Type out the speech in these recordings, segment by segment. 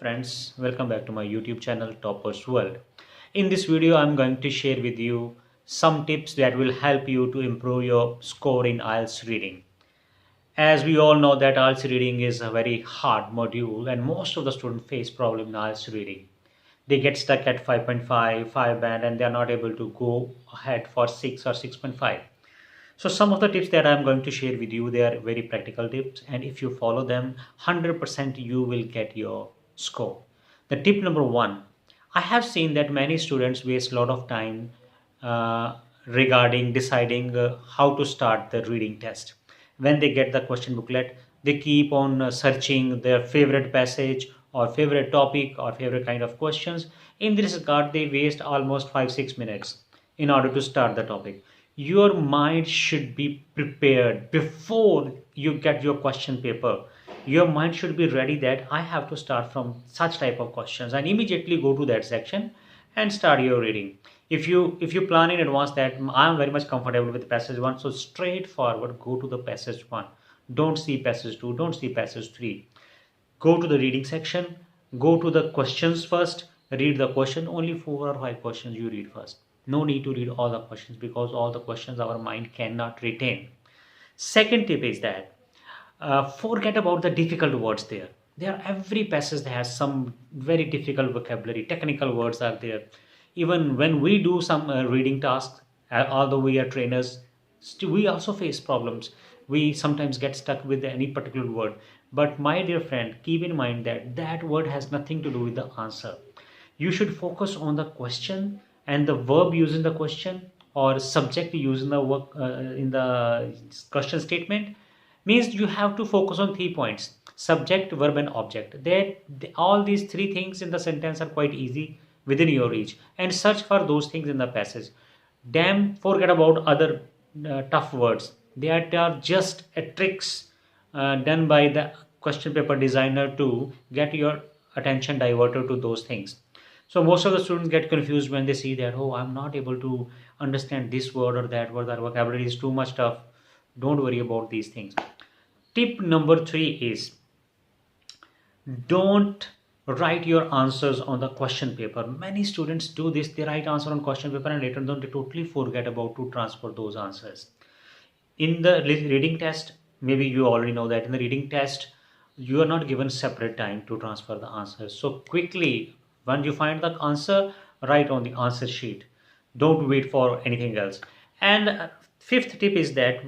friends, welcome back to my YouTube channel Toppers World. In this video I'm going to share with you some tips that will help you to improve your score in Ielts reading. As we all know that Ielts reading is a very hard module and most of the students face problem in Ielts reading. They get stuck at 5.5, 5 band and they are not able to go ahead for 6 or 6.5. So some of the tips that I'm going to share with you, they are very practical tips, and if you follow them 100% you will get your score. The tip number one, I have seen that many students waste a lot of time regarding deciding how to start the reading test. When they get the question booklet, they keep on searching their favorite passage or favorite topic or favorite kind of questions. In this regard they waste almost 5-6 minutes in order to start the topic. Your mind should be prepared before you get your question paper. Your mind should be ready that I have to start from such type of questions and immediately go to that section and start your reading. If you plan in advance that I am very much comfortable with passage 1, so straightforward go to the passage 1. Don't see passage 2, don't see passage 3. Go to the reading section, go to the questions first, read the question. Only 4 or 5 questions you read first. No need to read all the questions because all the questions our mind cannot retain. Second tip is that forget about the difficult words there. There every passage has some very difficult vocabulary, technical words are there. Even when we do some reading tasks, although we are trainers, we also face problems. We sometimes get stuck with any particular word. But my dear friend, keep in mind that that word has nothing to do with the answer. You should focus on the question and the verb used in the question or subject used in the work in the question statement. Means you have to focus on 3 points: subject, verb and object. All these three things in the sentence are quite easy within your reach, and search for those things in the passage. Damn, forget about other tough words. They are just a tricks done by the question paper designer to get your attention diverted to those things. So most of the students get confused when they see that, oh, I'm not able to understand this word or that word, that vocabulary is too much tough. Don't worry about these things. Tip number 3 is don't write your answers on the question paper. Many students do this. They write answer on question paper and later on they totally forget about to transfer those answers. In the reading test, maybe you already know that in the reading test you are not given separate time to transfer the answers. So quickly, when you find the answer, write on the answer sheet. Don't wait for anything else. And fourth tip is that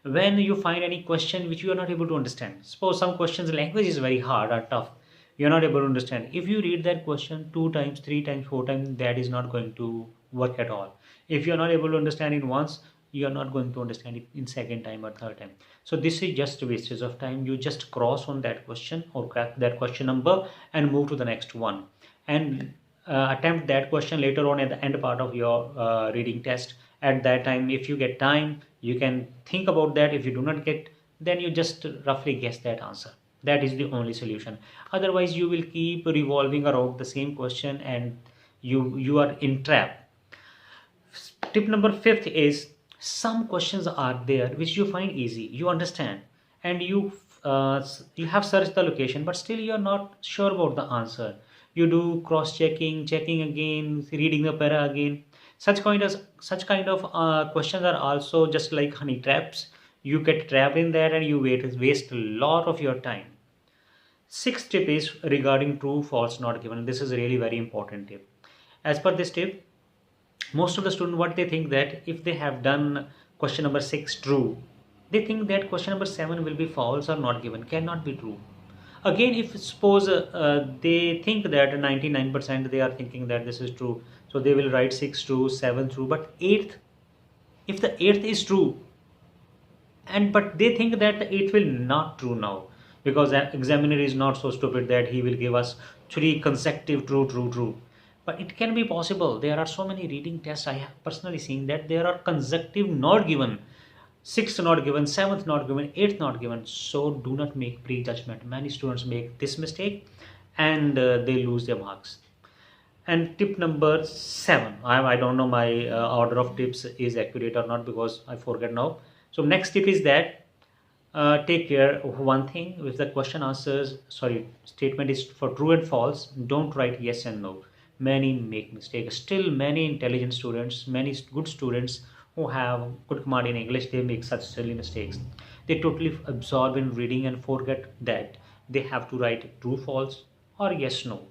when you find any question which you are not able to understand, suppose some questions language is very hard or tough, you are not able to understand. If you read that question 2 times, 3 times, 4 times, that is not going to work at all. If you are not able to understand it once, you are not going to understand it in second time or third time. So this is just a wastage of time. You just cross on that question or crack that question number and move to the next one, and attempt that question later on at the end part of your reading test. At that time, if you get time, you can think about that. If you do not get, then you just roughly guess that answer. That is the only solution. Otherwise you will keep revolving around the same question and you are in trap. Tip number 5 is some questions are there which you find easy, you understand, and you have searched the location but still you are not sure about the answer. You do cross checking, checking again, reading the para again. Such kind of questions are also just like honey traps. You get trapped in there and you waste a lot of your time. Sixth tip is regarding true false not given. This is really very important tip. As per this tip, most of the student, what they think that if they have done question number 6 true, they think that question number 7 will be false or not given, cannot be true. Again, if suppose they think that 99% they are thinking that this is true, so they will write 6 true, 7 true, but 8th, if the 8th is true, and but they think that the 8th will not true now, because the examiner is not so stupid that he will give us 3 consecutive true, true, true. But it can be possible. There are so many reading tests I have personally seen that there are consecutive not given, 6th not given, 7th not given, 8th not given. So do not make prejudgment. Many students make this mistake and they lose their marks. And tip number 7, I don't know my order of tips is accurate or not because I forget now. So next tip is that Take care of one thing. If the question answers, sorry, statement is for true and false, don't write yes and no. Many make mistakes. Still, many intelligent students, many good students who have good command in English, they make such silly mistakes. They totally absorb in reading and forget that they have to write true, false, or yes, no.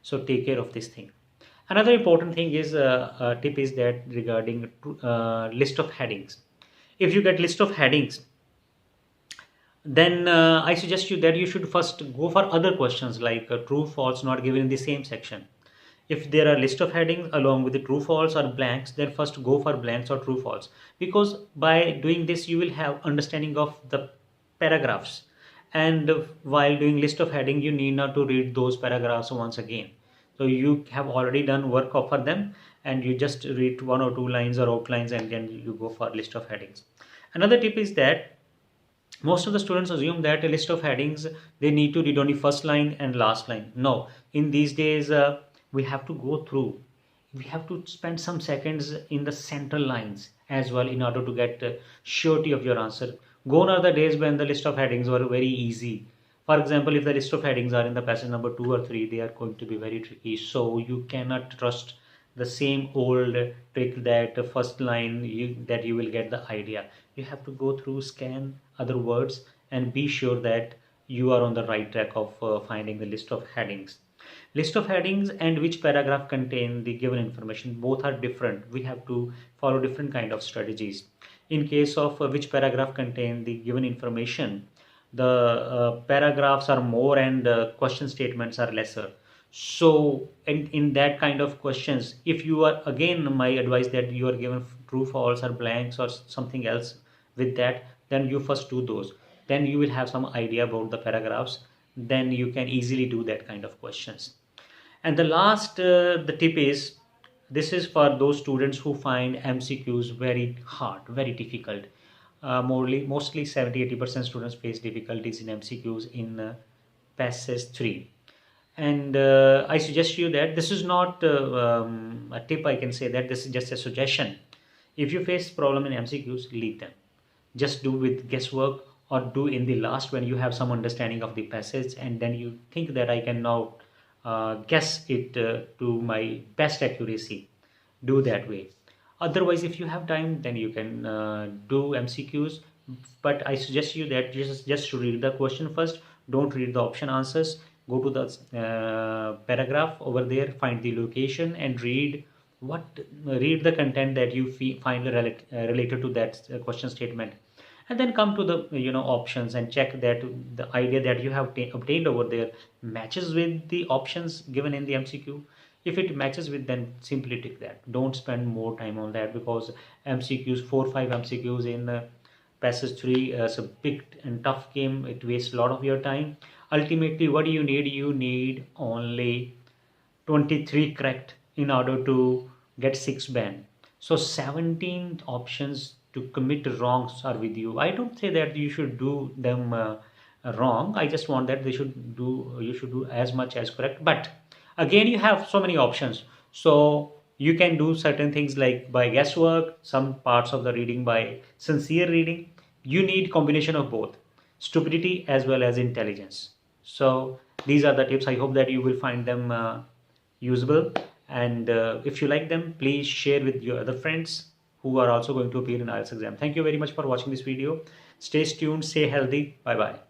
So take care of this thing. Another important thing is tip is that regarding list of headings. If you get list of headings, then I suggest you that you should first go for other questions like true, false, not given in the same section. If there are list of headings along with the true, false, or blanks, then first go for blanks or true, false. Because by doing this, you will have understanding of the paragraphs. And while doing list of heading, you need not to read those paragraphs once again. So you have already done work for them, and you just read one or two lines or outlines, and then you go for list of headings. Another tip is that most of the students assume that a list of headings they need to read only first line and last line. No, in these days we have to go through, we have to spend some seconds in the central lines as well in order to get surety of your answer. Gone are the days when the list of headings were very easy. For example, if the list of headings are in the passage number 2 or 3, they are going to be very tricky, so you cannot trust the same old trick that first line that you will get the idea. You have to go through, scan other words, and be sure that you are on the right track of finding the list of headings. List of headings and which paragraph contain the given information, both are different. We have to follow different kind of strategies. In case of which paragraph contain the given information, the paragraphs are more and question statements are lesser. So in that kind of questions, if you are, again my advice that you are given true, false, or blanks or something else with that, then you first do those, then you will have some idea about the paragraphs, then you can easily do that kind of questions. And the last the tip is, this is for those students who find MCQs very hard, very difficult. Mostly 70-80% students face difficulties in MCQs in passage 3. And I suggest you that this is not a tip, I can say that this is just a suggestion. If you face problem in MCQs, leave them. Just do with guesswork, or do in the last when you have some understanding of the passage, and then you think that I can now guess it to my best accuracy. Do that way. Otherwise, if you have time, then you can do MCQs. But I suggest you that just to read the question first. Don't read the option answers. Go to the paragraph over there, find the location, and read the content that you find related to that question statement, and then come to the options and check that the idea that you have obtained over there matches with the options given in the MCQ. If it matches with, then simply tick that. Don't spend more time on that, because MCQs, 4 5 MCQs in passage 3 is a big and tough game. It wastes a lot of your time. Ultimately, what do you need? You need only 23 correct in order to get 6 band. So 17 options to commit wrongs are with you. I don't say that you should do them wrong. I just want that you should do as much as correct. But again, you have so many options. So you can do certain things like by guesswork, some parts of the reading by sincere reading. You need combination of both, stupidity as well as intelligence. So these are the tips. I hope that you will find them usable, and if you like them, please share with your other friends who are also going to appear in IELTS exam. Thank you very much for watching this video. Stay tuned, stay healthy. Bye bye.